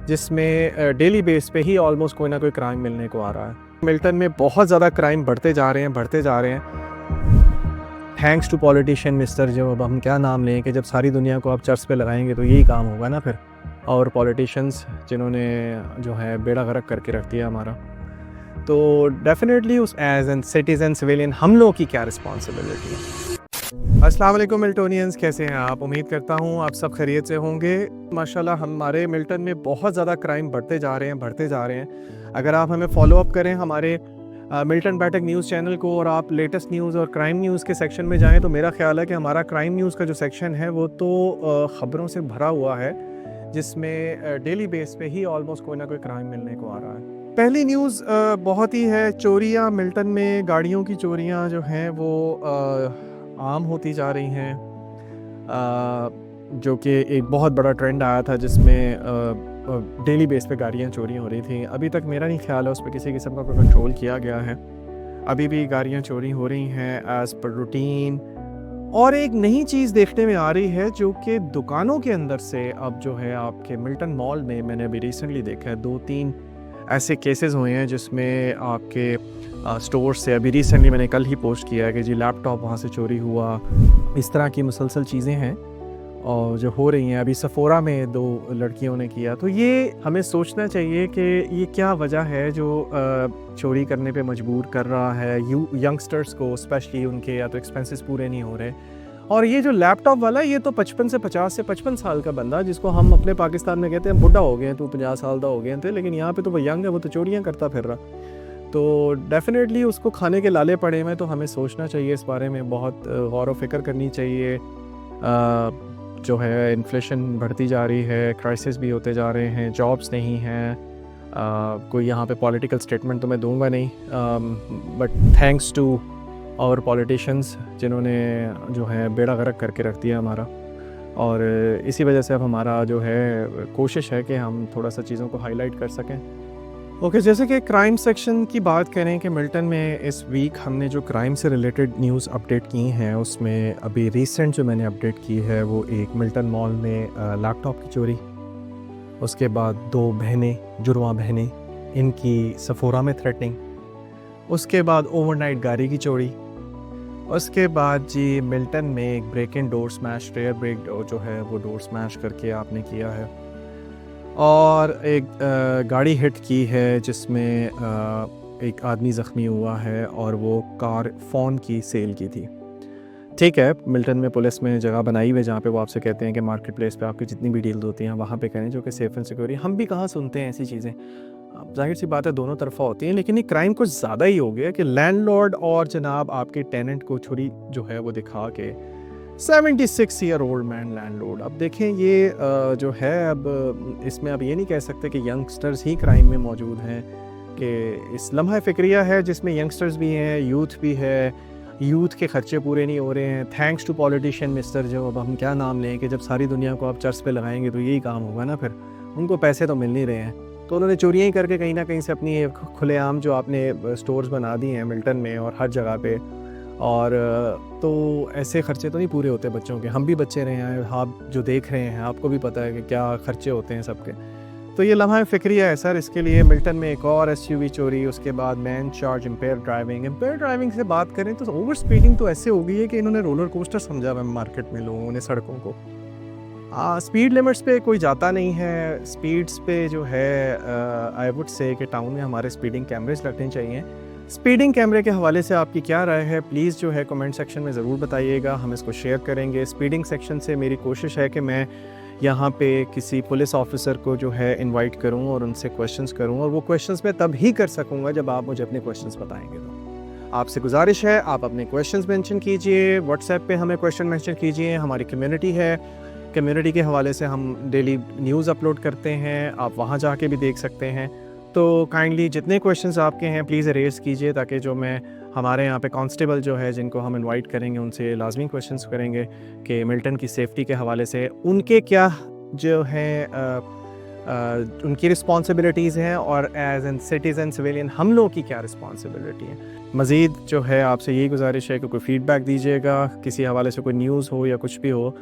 जिसमें daily base पे ही almost कोई ना कोई क्राइम मिलने को आ रहा है। मिल्टन में बहुत ज़्यादा क्राइम बढ़ते जा रहे हैं। थैंक्स टू पॉलिटिशियन मिस्टर, जो अब हम क्या नाम लें कि जब सारी दुनिया को आप चर्च पे लगाएंगे तो यही काम होगा ना फिर। और पॉलिटिशियंस जिन्होंने जो है बेड़ा गर्क करके रख दिया हमारा, तो डेफिनेटली उस एज एन सिटीजन सिविलियन हम लोगों की क्या रिस्पॉन्सिबिलिटी है। अस्सलाम वालेकुम मिल्टोनियंस, कैसे हैं आप? उम्मीद करता हूँ आप सब खैरियत से होंगे। माशाल्लाह हमारे मिल्टन में बहुत ज़्यादा क्राइम बढ़ते जा रहे हैं। अगर आप हमें फॉलो अप करें हमारे मिल्टन बैठक न्यूज़ चैनल को, और आप लेटेस्ट न्यूज़ और क्राइम न्यूज़ के सेक्शन में जाएं, तो मेरा ख्याल है कि हमारा क्राइम न्यूज़ का जो सेक्शन है वो तो ख़बरों से भरा हुआ है, जिसमें डेली बेस पे ही ऑलमोस्ट कोई ना कोई क्राइम मिलने को आ रहा है। पहली न्यूज़ बहुत ही है, चोरियां मिल्टन में, गाड़ियों की चोरियां जो हैं वो आम होती जा रही हैं, जो कि एक बहुत बड़ा ट्रेंड आया था जिसमें डेली बेस पे गाड़ियाँ चोरी हो रही थी। अभी तक मेरा नहीं ख्याल है उस पर किसी किस्म का कोई कंट्रोल किया गया है। अभी भी गाड़ियाँ चोरी हो रही हैं एज़ पर रूटीन। और एक नई चीज़ देखने में आ रही है जो कि दुकानों के अंदर से अब जो है आपके मिल्टन मॉल में, मैंने अभी रिसेंटली देखा है 2-3 ऐसे केसेस हुए हैं जिसमें आपके स्टोर से, अभी रिसेंटली मैंने कल ही पोस्ट किया है कि जी लैपटॉप वहाँ से चोरी हुआ। इस तरह की मुसलसल चीज़ें हैं और जो हो रही हैं। अभी सफोरा में 2 लड़कियों ने किया, तो ये हमें सोचना चाहिए कि ये क्या वजह है जो चोरी करने पे मजबूर कर रहा है यंगस्टर्स को, स्पेशली उनके या तो एक्सपेंसेस पूरे नहीं हो रहे। और ये जो लैपटॉप वाला, ये तो 55 से 50 से 55 साल का बंदा, जिसको हम अपने पाकिस्तान में कहते हैं बुढ़ा हो गए हैं, तो 50 साल का हो गए थे, लेकिन यहाँ पे तो वो यंग है, वो तो चोरियाँ करता फिर रहा। तो डेफिनेटली उसको खाने के लाले पड़े हुए, तो हमें सोचना चाहिए इस बारे में, बहुत गौर व फिक्र करनी चाहिए। जो है इन्फ्लेशन बढ़ती जा रही है, क्राइसिस भी होते जा रहे हैं, जॉब्स नहीं हैं। कोई यहाँ पे पॉलिटिकल स्टेटमेंट तो मैं दूंगा नहीं, बट थैंक्स टू और पॉलिटिशियंस जिन्होंने जो है बेड़ा गर्क करके रख दिया हमारा। और इसी वजह से अब हमारा जो है कोशिश है कि हम थोड़ा सा चीज़ों को हाईलाइट कर सकें। ओके, जैसे कि क्राइम सेक्शन की बात करें कि मिल्टन में इस वीक हमने जो क्राइम से रिलेटेड न्यूज़ अपडेट की हैं, उसमें अभी रिसेंट जो मैंने अपडेट की है वो एक मिल्टन मॉल में लैपटॉप की चोरी, उसके बाद 2 बहनें, जुड़वां बहनें, इनकी सफोरा में थ्रेटनिंग, उसके बाद ओवरनाइट गाड़ी की चोरी, उसके बाद जी मिल्टन में एक break in door smash, rare break जो है वो डोर स्मैश करके आपने किया है, और एक गाड़ी हिट की है जिसमें एक आदमी ज़ख्मी हुआ है, और वो कार फ़ोन की सेल की थी। ठीक है, मिल्टन में पुलिस में जगह बनाई हुई है जहाँ पे वो आपसे कहते हैं कि मार्केट प्लेस पे आपकी जितनी भी डील होती हैं वहाँ पे करें, जो कि सेफ़ एंड सिक्योर। हम भी कहाँ सुनते हैं ऐसी चीज़ें। ज़ाहिर सी बात है दोनों तरफ़ा होती हैं, लेकिन ये क्राइम कुछ ज़्यादा ही हो गया कि लैंडलॉर्ड और जनाब आपके टेनेंट को छुरी जो है वो दिखा के 76 ईयर ओल्ड मैन लैंडलॉर्ड। अब देखें ये जो है, अब इसमें अब ये नहीं कह सकते कि यंगस्टर्स ही क्राइम में मौजूद हैं, कि इस लम्हा फ़िक्रिया है जिसमें यंगस्टर्स भी हैं, यूथ भी है, यूथ के खर्चे पूरे नहीं हो रहे हैं। थैंक्स टू पॉलिटिशियन मिस्टर, जो अब हम क्या नाम लें कि जब सारी दुनिया को आप चर्च पे लगाएंगे तो यही काम होगा ना फिर। उनको पैसे तो मिल नहीं रहे हैं, तो उन्होंने चोरियाँ ही करके कहीं ना कहीं से अपनी खुलेआम जो आपने स्टोर्स बना दिए हैं मिल्टन में और हर जगह पे। और तो ऐसे खर्चे तो नहीं पूरे होते बच्चों के। हम भी बच्चे रहे हैं, आप जो देख रहे हैं आपको भी पता है कि क्या खर्चे होते हैं सबके। तो ये लम्हा फ़िक्रिया है सर। इसके लिए मिल्टन में एक और SUV चोरी, उसके बाद मैन चार्ज इम्पेयर ड्राइविंग से बात करें तो ओवर स्पीडिंग तो ऐसे हो गई है कि इन्होंने रोलर कोस्टर समझा हुआ मार्केट में लोगों ने सड़कों को। स्पीड लिमिट्स पे कोई जाता नहीं है। स्पीड्स पे जो है आई वुड से कि टाउन में हमारे स्पीडिंग कैमरेज लगने चाहिए। स्पीडिंग कैमरे के हवाले से आपकी क्या राय है, प्लीज़ जो है कमेंट सेक्शन में ज़रूर बताइएगा, हम इसको शेयर करेंगे। स्पीडिंग सेक्शन से मेरी कोशिश है कि मैं यहाँ पे किसी पुलिस ऑफिसर को जो है इनवाइट करूँ और उनसे क्वेश्चंस करूँ, और वो क्वेश्चंस मैं तब ही कर सकूँगा जब आप मुझे अपने क्वेश्चंस बताएंगे। तो आपसे गुजारिश है आप अपने क्वेश्चंस मेंशन कीजिए, व्हाट्सएप पे हमें क्वेश्चन मेंशन कीजिए। हमारी कम्युनिटी है, कम्युनिटी के हवाले से हम डेली न्यूज़ अपलोड करते हैं, आप वहाँ जाके भी देख सकते हैं। तो काइंडली जितने क्वेश्चंस आपके हैं प्लीज़ रेज कीजिए, ताकि जो मैं हमारे यहाँ पे कांस्टेबल जो है जिनको हम इनवाइट करेंगे उनसे लाजमी क्वेश्चंस करेंगे कि मिल्टन की सेफ़्टी के हवाले से उनके क्या जो है उनकी रिस्पॉन्सिबिलिटीज़ हैं, और एज एन सिटीज़न सिविलियन हम लोगों की क्या रिस्पॉन्सिबिलिटी है। मज़ीद जो है आपसे यही गुजारिश है कि कोई फ़ीडबैक दीजिएगा, किसी हवाले से कोई न्यूज़ हो या कुछ भी हो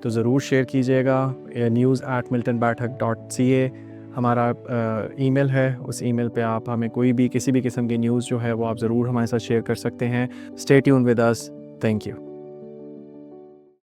तो ज़रूर शेयर कीजिएगा। news@miltonbaithak.ca हमारा ईमेल है, उस ईमेल पे आप हमें कोई भी किसी भी किस्म की न्यूज़ जो है वो आप ज़रूर हमारे साथ शेयर कर सकते हैं। Stay tune with us. Thank you.